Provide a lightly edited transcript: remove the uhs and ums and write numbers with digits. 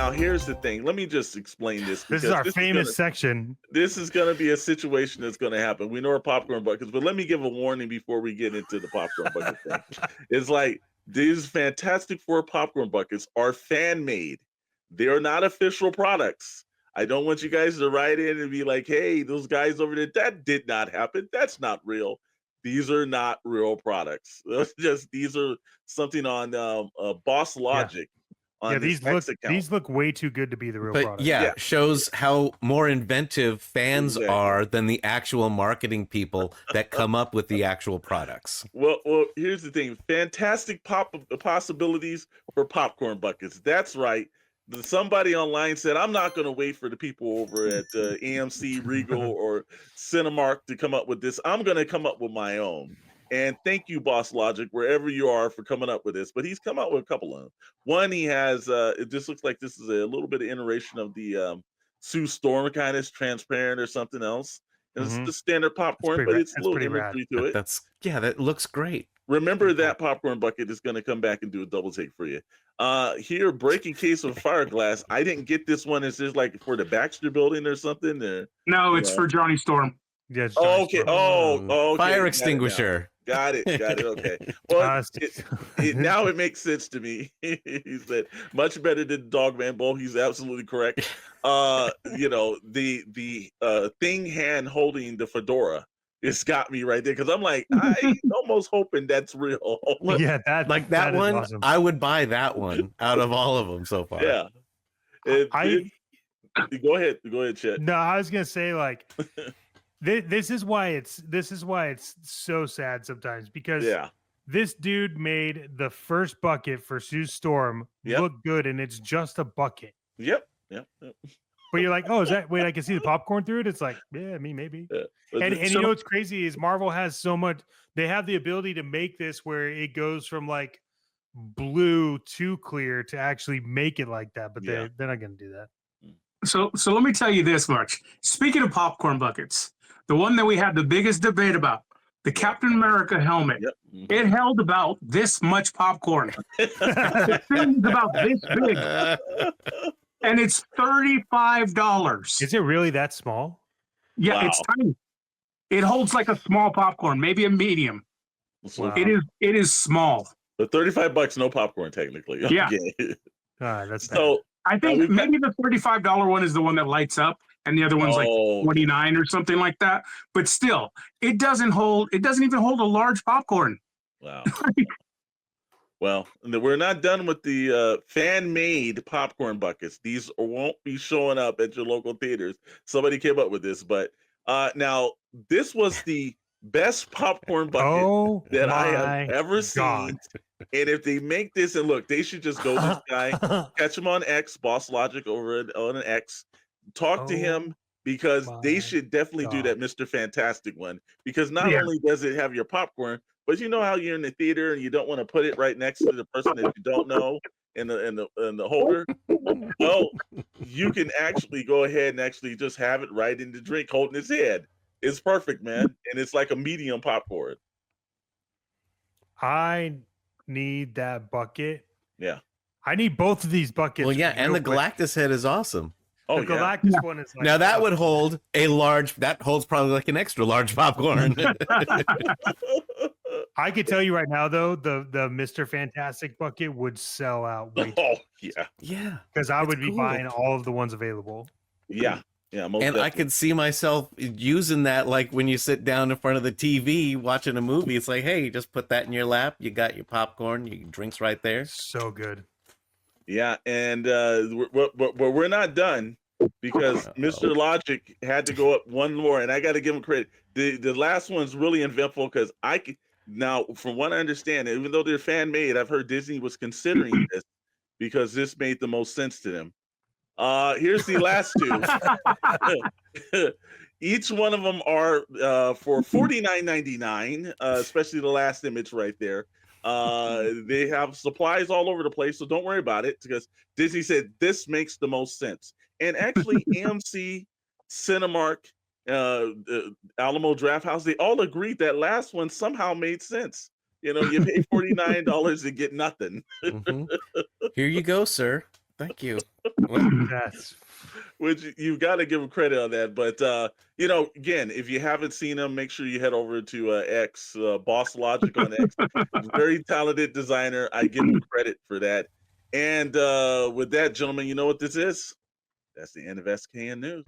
Now, here's the thing. Let me just explain this. This is because our famous section. This is going to be a situation that's going to happen. We know our popcorn buckets, but let me give a warning before we get into the popcorn bucket thing. It's like these Fantastic Four popcorn buckets are fan made. They are not official products. I don't want you guys to write in and be like, hey, those guys over there, that did not happen. That's not real. These are not real products. These are something on BossLogic. Yeah, these look way too good to be the real product. Yeah, shows how more inventive fans are than the actual marketing people that come up with the actual products. Well, here's the thing. Fantastic possibilities for popcorn buckets. That's right. Somebody online said, I'm not going to wait for the people over at AMC, Regal, or Cinemark to come up with this. I'm going to come up with my own. And thank you, BossLogic, wherever you are, for coming up with this. But he's come out with a couple of them. One, he has, it just looks like this is a little bit of iteration of the Sue Storm kind of transparent or something else. And it's the standard popcorn, but it's a little imagery to it. That looks great. Remember that popcorn bucket is going to come back and do a double take for you. Here, breaking case of fire glass. I didn't get this one. Is this like for the Baxter building or something? Or, no, it's for Johnny Storm. Yeah. Okay. Okay. Fire extinguisher. Got it. Okay. Well, now it makes sense to me. He said much better than Dogman Bowl. He's absolutely correct. The thing hand holding the fedora. It's got me right there because I'm like, I'm almost hoping that's real. Yeah, that one. Awesome. I would buy that one out of all of them so far. Yeah. Go ahead, Chet. No, I was gonna say like. This is why it's so sad sometimes because this dude made the first bucket for Sue Storm look good and it's just a bucket. Yep. But you're like, oh, is that wait? I can see the popcorn through it. It's like, yeah, maybe. Yeah. And you know what's crazy is Marvel has so much. They have the ability to make this where it goes from like blue to clear to actually make it like that. But they're not going to do that. So let me tell you this much. Speaking of popcorn buckets. The one that we had the biggest debate about, the Captain America helmet, it held about this much popcorn. The thing's about this big. And it's $35. Is it really that small? Yeah, wow. It's tiny. It holds like a small popcorn, maybe a medium. Wow. It is small. But $35, no popcorn, technically. Yeah. That's so. I think maybe the $35 one is the one that lights up. And the other one's like 29 or something like that. But still, it doesn't even hold a large popcorn. Wow. Well, we're not done with the fan-made popcorn buckets. These won't be showing up at your local theaters. Somebody came up with this, but now this was the best popcorn bucket that I have ever seen. And if they make this, and look, they should just go to this guy, catch him on X, BossLogic over on an X. Talk to him because they should definitely do that Mr. Fantastic one because not only does it have your popcorn, but you know how you're in the theater and you don't want to put it right next to the person that you don't know in the holder. Well, you can actually go ahead and actually just have it right in the drink holding his head. It's perfect, man, and it's like a medium popcorn. I need that bucket. Yeah, I need both of these buckets. Well, yeah, and the Galactus head is awesome. The Galactus one is like now that would hold a large. That holds probably like an extra large popcorn. I could tell you right now, though, the Mr. Fantastic bucket would sell out. Yeah, because I would be buying all of the ones available. Yeah, and I could see myself using that, like when you sit down in front of the TV watching a movie. It's like, hey, just put that in your lap. You got your popcorn, your drinks right there. So good. Yeah, and we're not done because Mr. Logic had to go up one more, and I got to give him credit. The last one's really eventful because now, from what I understand, even though they're fan made, I've heard Disney was considering this because this made the most sense to them. Here's the last two. Each one of them are for $49.99, especially the last image right there. They have supplies all over the place, so don't worry about it because Disney said this makes the most sense. And actually, AMC, Cinemark, Alamo Drafthouse, they all agreed that last one somehow made sense. You know, you pay $49 to get nothing. Here you go, sir. Thank you. That's Which you've got to give him credit on that. But you know, again, if you haven't seen him, make sure you head over to X, BossLogic on X. Very talented designer. I give him credit for that. And with that, gentlemen, you know what this is? That's the end of SKN News.